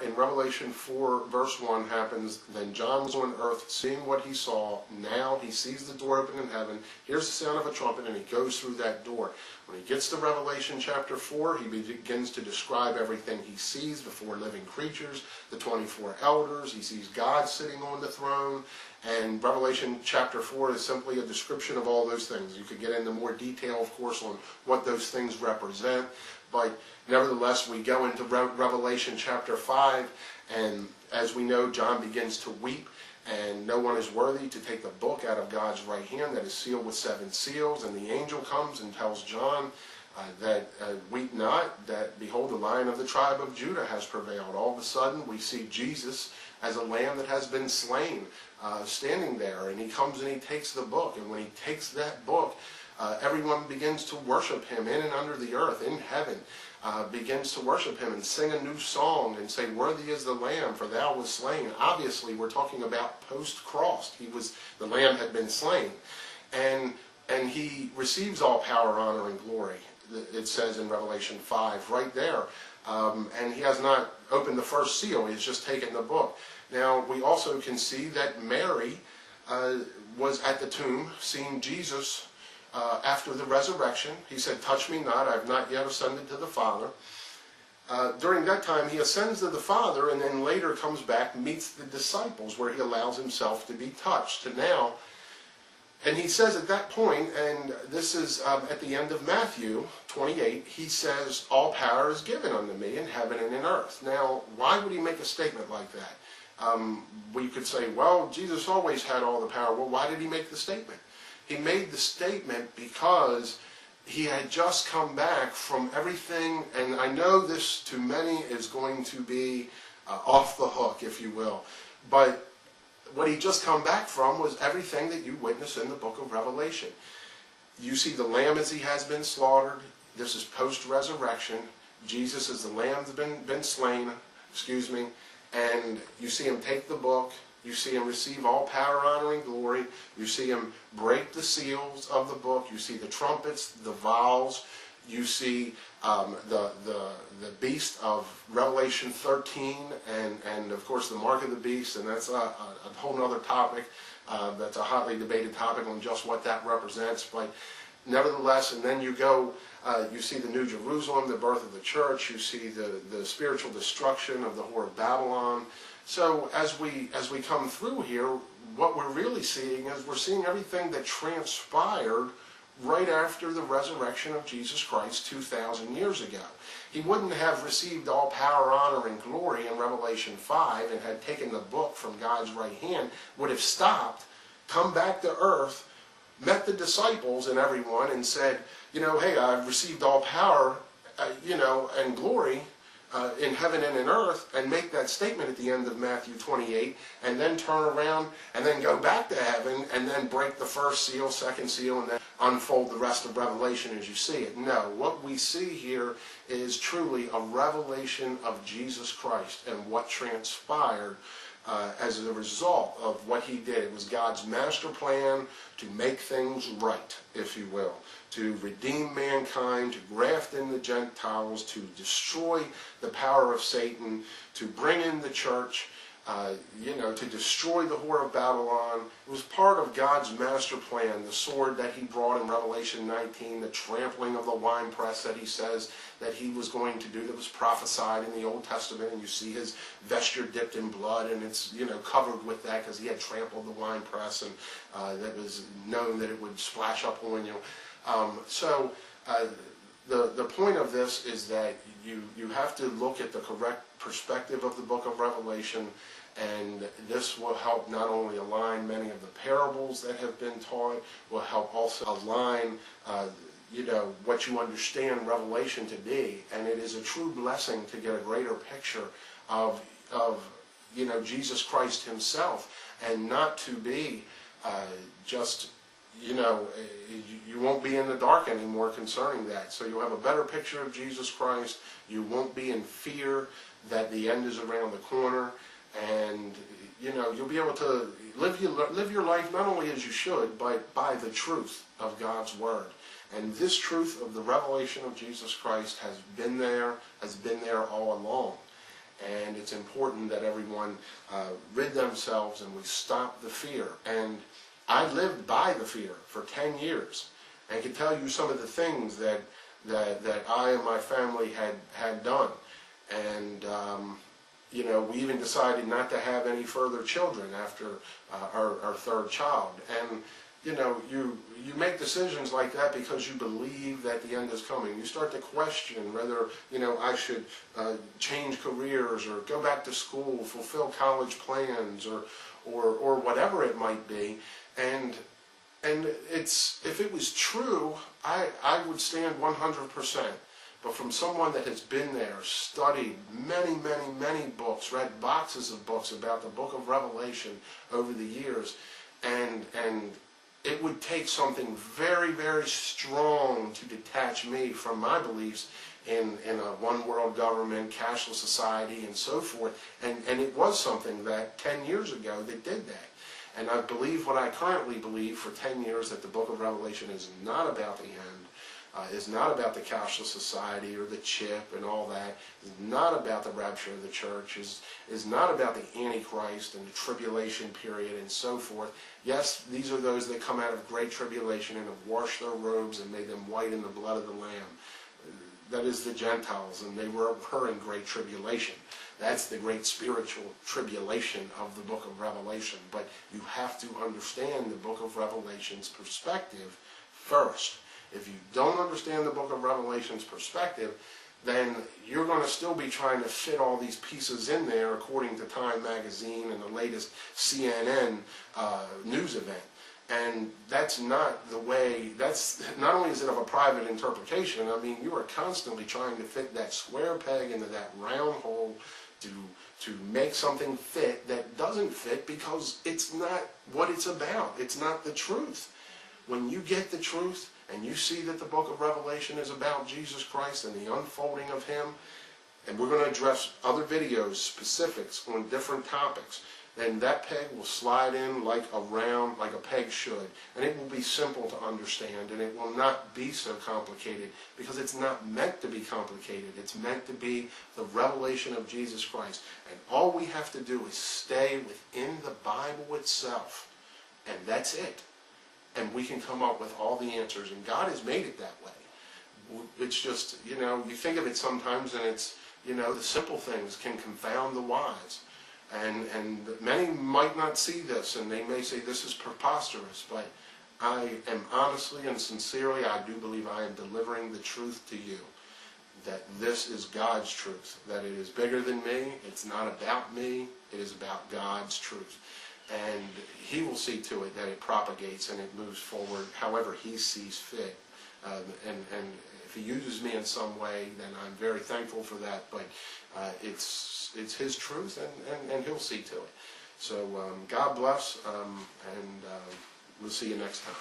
In Revelation 4 verse 1 happens, then John was on earth seeing what he saw. Now he sees the door open in heaven, hears the sound of a trumpet, and he goes through that door. When he gets to Revelation chapter 4, he begins to describe everything he sees, the four living creatures, the 24 elders. He sees God sitting on the throne. And Revelation chapter 4 is simply a description of all those things. You could get into more detail, of course, on what those things represent. But nevertheless, we go into Revelation chapter 5, and as we know, John begins to weep, and no one is worthy to take the book out of God's right hand that is sealed with 7 seals. And the angel comes and tells John that weep not, that behold, the Lion of the tribe of Judah has prevailed. All of a sudden, we see Jesus as a lamb that has been slain, standing there, and he comes and he takes the book. And when he takes that book, everyone begins to worship him in and under the earth, in heaven, begins to worship him and sing a new song and say, worthy is the Lamb, for thou was slain. Obviously, we're talking about post-cross. The Lamb had been slain. And he receives all power, honor, and glory. It says in Revelation 5, right there. And he has not opened the first seal. He's just taken the book. Now, we also can see that Mary was at the tomb seeing Jesus after the resurrection. He said, touch me not, I have not yet ascended to the Father. During that time, he ascends to the Father, and then later comes back, meets the disciples, where he allows himself to be touched. And he says at that point, and this is at the end of Matthew 28, he says, all power is given unto me in heaven and in earth. Now, why would he make a statement like that? We could say, well, Jesus always had all the power. Well, why did he make the statement? He made the statement because he had just come back from everything, and I know this to many is going to be off the hook, if you will, but what he just come back from was everything that you witness in the book of Revelation. You see the Lamb as he has been slaughtered. This is post-resurrection. Jesus is the Lamb that's been slain, and you see him take the book. You see him receive all power, honor, and glory. You see him break the seals of the book. You see the trumpets, the vials. You see the beast of Revelation 13, and of course the mark of the beast, and that's a whole other topic. That's a hotly debated topic on just what that represents. But nevertheless, and then you see the New Jerusalem, the birth of the church. You see the spiritual destruction of the whore of Babylon. So as we come through here, what we're really seeing is we're seeing everything that transpired right after the resurrection of Jesus Christ 2,000 years ago. He wouldn't have received all power, honor, and glory in Revelation 5 and had taken the book from God's right hand, would have stopped, come back to earth, met the disciples and everyone and said, hey, I've received all power, and glory in heaven and in earth, and make that statement at the end of Matthew 28, and then turn around and then go back to heaven and then break the first seal, second seal, and then unfold the rest of Revelation as you see it. No, what we see here is truly a revelation of Jesus Christ and what transpired as a result of what he did. It was God's master plan to make things right, if you will, to redeem mankind, to graft in the Gentiles, to destroy the power of Satan, to bring in the church, to destroy the whore of Babylon. It was part of God's master plan, the sword that he brought in Revelation 19, the trampling of the winepress that he says that he was going to do, that was prophesied in the Old Testament, and you see his vesture dipped in blood, and it's covered with that because he had trampled the winepress, and that was known that it would splash up on you. The point of this is that you have to look at the correct perspective of the book of Revelation, and this will help not only align many of the parables that have been taught, will help also align what you understand Revelation to be. And it is a true blessing to get a greater picture of Jesus Christ himself, and not to be you won't be in the dark anymore concerning that. So you'll have a better picture of Jesus Christ. You won't be in fear that the end is around the corner, and you'll be able to live your life not only as you should, but by the truth of God's word. And this truth of the revelation of Jesus Christ has been there all along. And it's important that everyone rid themselves and we stop the fear. And I lived by the fear for 10 years and can tell you some of the things that I and my family had done. And you know, we even decided not to have any further children after our third child. And you know, you make decisions like that because you believe that the end is coming. You start to question whether, you know, I should change careers or go back to school, fulfill college plans, or whatever it might be. And it's, if it was true, I would stand 100%. But from someone that has been there, studied many books, read boxes of books about the book of Revelation over the years, and it would take something very strong to detach me from my beliefs in a one world government, cashless society, and so forth. And it was something that 10 years ago that did that. And I believe what I currently believe for 10 years, that the book of Revelation is not about the end, is not about the cashless society or the chip and all that, is not about the rapture of the church, is not about the Antichrist and the tribulation period and so forth. Yes, these are those that come out of great tribulation and have washed their robes and made them white in the blood of the Lamb. That is the Gentiles, and they were in great tribulation. That's the great spiritual tribulation of the book of Revelation. But you have to understand the book of Revelation's perspective first. If you don't understand the book of Revelation's perspective, then you're going to still be trying to fit all these pieces in there according to Time magazine and the latest CNN news event. And that's not the way, that's not only is it of a private interpretation, I mean, you are constantly trying to fit that square peg into that round hole to make something fit that doesn't fit because it's not what it's about. It's not the truth. When you get the truth and you see that the book of Revelation is about Jesus Christ and the unfolding of Him, and we're going to address other videos, specifics on different topics, then that peg will slide in like a peg should. And it will be simple to understand, and it will not be so complicated because it's not meant to be complicated. It's meant to be the revelation of Jesus Christ. And all we have to do is stay within the Bible itself. And that's it. And we can come up with all the answers. And God has made it that way. It's just, you know, you think of it sometimes and it's, you know, the simple things can confound the wise. And many might not see this, and they may say this is preposterous, but I am honestly and sincerely, I do believe I am delivering the truth to you, that this is God's truth, that it is bigger than me, it's not about me, it is about God's truth. And He will see to it that it propagates and it moves forward however He sees fit. And if He uses me in some way, then I'm very thankful for that, but it's His truth, and He'll see to it. So God bless, and we'll see you next time.